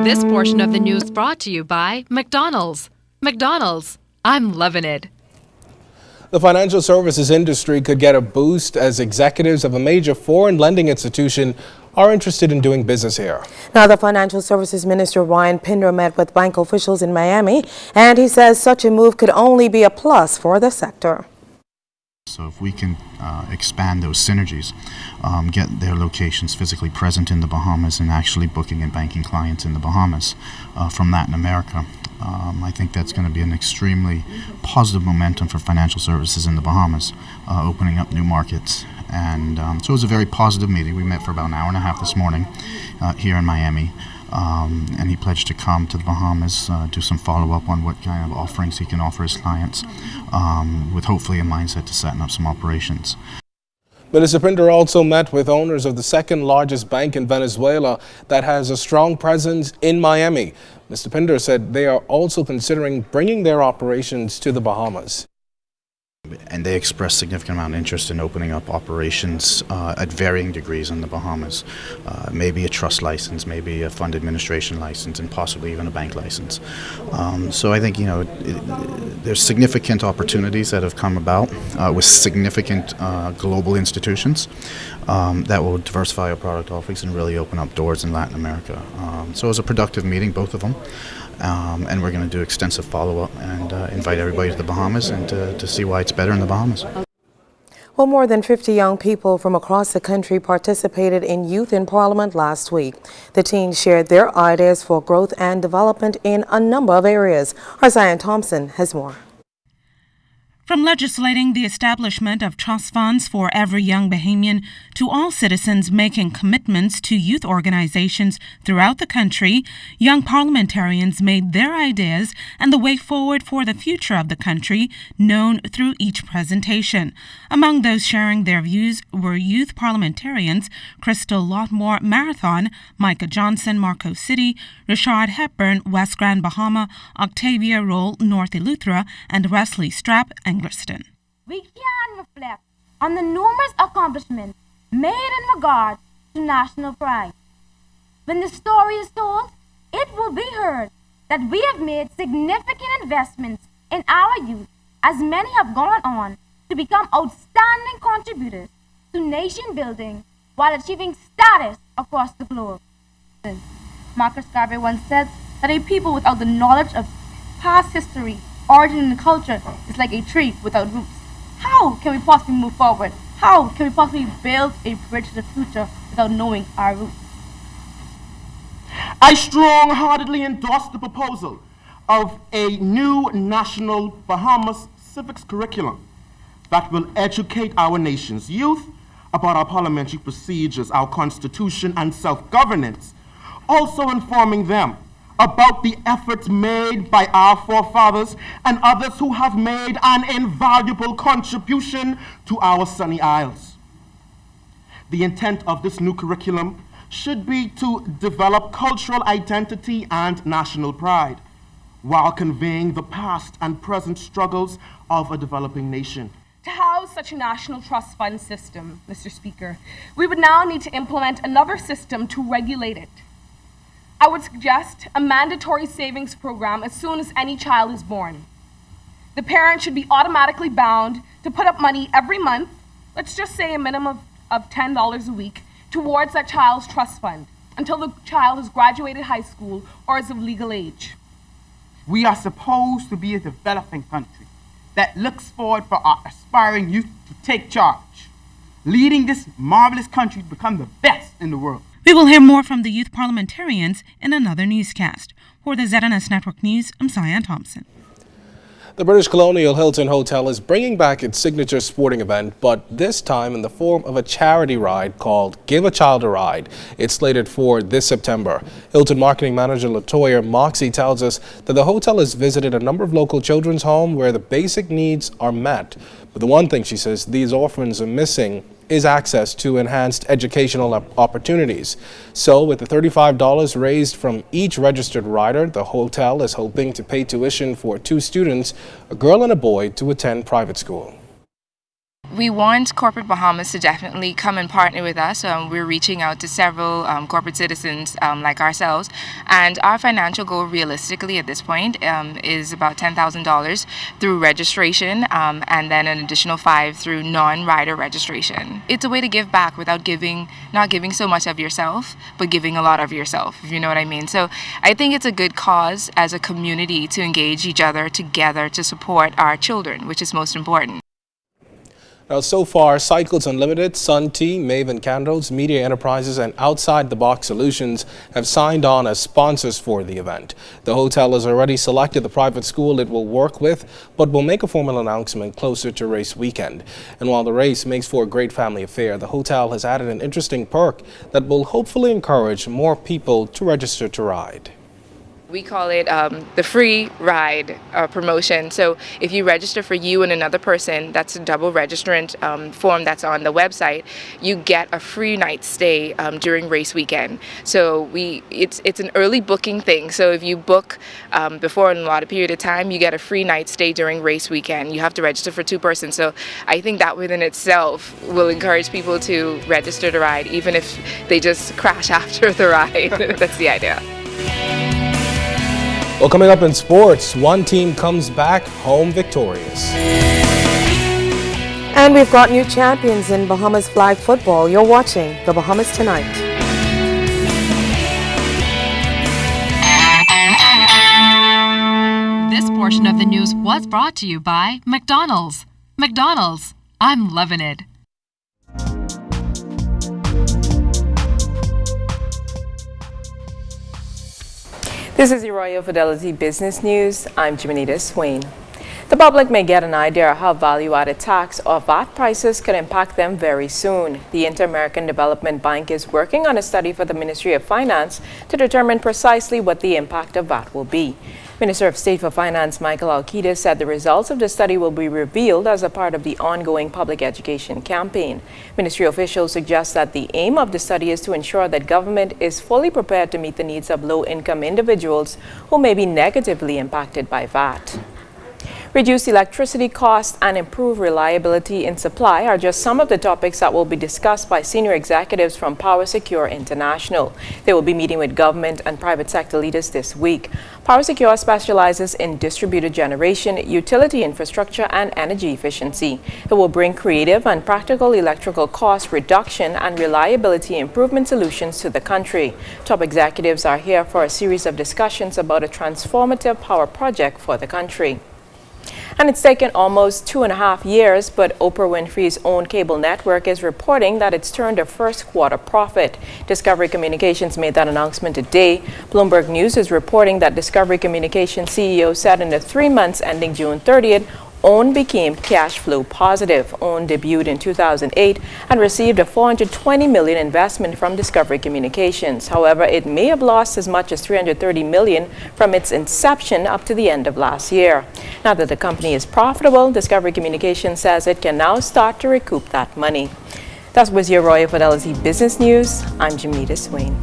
This portion of the news brought to you by McDonald's. McDonald's, I'm loving it. The financial services industry could get a boost as executives of a major foreign lending institution are interested in doing business here. Now, the Financial Services Minister Ryan Pinder met with bank officials in Miami, and he says such a move could only be a plus for the sector. So if we can expand those synergies, get their locations physically present in the Bahamas and actually booking and banking clients in the Bahamas from Latin America, I think that's going to be an extremely positive momentum for financial services in the Bahamas, opening up new markets. And so it was a very positive meeting. We met for about an hour and a half this morning here in Miami. And he pledged to come to the Bahamas, do some follow-up on what kind of offerings he can offer his clients, with hopefully a mindset to setting up some operations. Minister Pinder also met with owners of the second largest bank in Venezuela that has a strong presence in Miami. Mr. Pinder said they are also considering bringing their operations to the Bahamas. And they expressed significant amount of interest in opening up operations at varying degrees in the Bahamas. Maybe a trust license, maybe a fund administration license, and possibly even a bank license. So I think, there's significant opportunities that have come about with significant global institutions that will diversify our product offerings and really open up doors in Latin America. So it was a productive meeting, both of them. And we're going to do extensive follow-up and invite everybody to the Bahamas and to see why it's better in the Bahamas. Well, more than 50 young people from across the country participated in Youth in Parliament last week. The teens shared their ideas for growth and development in a number of areas. Our Zion Thompson has more. From legislating the establishment of trust funds for every young Bahamian to all citizens making commitments to youth organizations throughout the country, young parliamentarians made their ideas and the way forward for the future of the country known through each presentation. Among those sharing their views were youth parliamentarians Crystal Lotmore Marathon, Micah Johnson, Marco City, Richard Hepburn, West Grand Bahama, Octavia Roll, North Eleuthera, and Wesley Strapp, Anglerston. We can reflect on the numerous accomplishments made in regard to national pride. When the story is told, it will be heard that we have made significant investments in our youth, as many have gone on to become outstanding contributors to nation building while achieving status across the globe. Marcus Garvey once said that a people without the knowledge of past history, origin, and culture is like a tree without roots. How can we possibly move forward? How can we possibly build a bridge to the future without knowing our roots? I strong-heartedly endorse the proposal of a new national Bahamas civics curriculum that will educate our nation's youth about our parliamentary procedures, our constitution, and self-governance, also informing them about the efforts made by our forefathers and others who have made an invaluable contribution to our sunny isles. The intent of this new curriculum should be to develop cultural identity and national pride while conveying the past and present struggles of a developing nation. To house such a national trust fund system, Mr. Speaker, we would now need to implement another system to regulate it. I would suggest a mandatory savings program as soon as any child is born. The parent should be automatically bound to put up money every month, let's just say a minimum of $10 a week, towards that child's trust fund until the child has graduated high school or is of legal age. We are supposed to be a developing country that looks forward for our aspiring youth to take charge, leading this marvelous country to become the best in the world. We will hear more from the youth parliamentarians in another newscast. For the ZNS Network News, I'm Zion Thompson. The British Colonial Hilton Hotel is bringing back its signature sporting event, but this time in the form of a charity ride called Give a Child a Ride. It's slated for this September. Hilton marketing manager Latoya Moxie tells us that the hotel has visited a number of local children's homes where the basic needs are met. But the one thing she says these orphans are missing is access to enhanced educational opportunities. So with the $35 raised from each registered rider, the hotel is hoping to pay tuition for 2 students, a girl and a boy, to attend private school. we want corporate Bahamas to definitely come and partner with us. We're reaching out to several corporate citizens like ourselves, and our financial goal realistically at this point is about $10,000 through registration, and then an additional $5,000 through non-rider registration. It's a way to give back without not giving so much of yourself, but giving a lot of yourself, if you know what I mean. So I think it's a good cause as a community to engage each other together to support our children, which is most important. Now, so far, Cycles Unlimited, Sun Tea, Maven Candles, Media Enterprises, and Outside the Box Solutions have signed on as sponsors for the event. The hotel has already selected the private school it will work with, but will make a formal announcement closer to race weekend. And while the race makes for a great family affair, the hotel has added an interesting perk that will hopefully encourage more people to register to ride. We call it the free ride promotion. So if you register for you and another person, that's a double registrant form that's on the website, you get a free night stay during race weekend. So it's an early booking thing. So if you book before in a lot of period of time, you get a free night stay during race weekend. You have to register for 2 persons. So I think that within itself will encourage people to register to ride, even if they just crash after the ride. That's the idea. Well, coming up in sports, one team comes back home victorious. And we've got new champions in Bahamas flag football. You're watching the Bahamas Tonight. This portion of the news was brought to you by McDonald's. McDonald's, I'm loving it. This is your Royal Fidelity Business News. I'm Jimenita Swain. The public may get an idea of how value-added tax or VAT prices could impact them very soon. The Inter-American Development Bank is working on a study for the Ministry of Finance to determine precisely what the impact of VAT will be. Minister of State for Finance Michael Alquides said the results of the study will be revealed as a part of the ongoing public education campaign. Ministry officials suggest that the aim of the study is to ensure that government is fully prepared to meet the needs of low-income individuals who may be negatively impacted by VAT. Reduce electricity costs and improve reliability in supply are just some of the topics that will be discussed by senior executives from PowerSecure International. They will be meeting with government and private sector leaders this week. PowerSecure specializes in distributed generation, utility infrastructure, and energy efficiency. It will bring creative and practical electrical cost reduction and reliability improvement solutions to the country. Top executives are here for a series of discussions about a transformative power project for the country. And it's taken almost 2.5 years, but Oprah Winfrey's own cable network is reporting that it's turned a first quarter profit. Discovery Communications made that announcement today. Bloomberg News is reporting that Discovery Communications CEO said in the 3 months ending June 30th, OWN became cash flow positive. OWN debuted in 2008 and received a $420 million investment from Discovery Communications. However, it may have lost as much as $330 million from its inception up to the end of last year. Now that the company is profitable, Discovery Communications says it can now start to recoup that money. That was your Royal Fidelity Business News. I'm Jimenita Swain.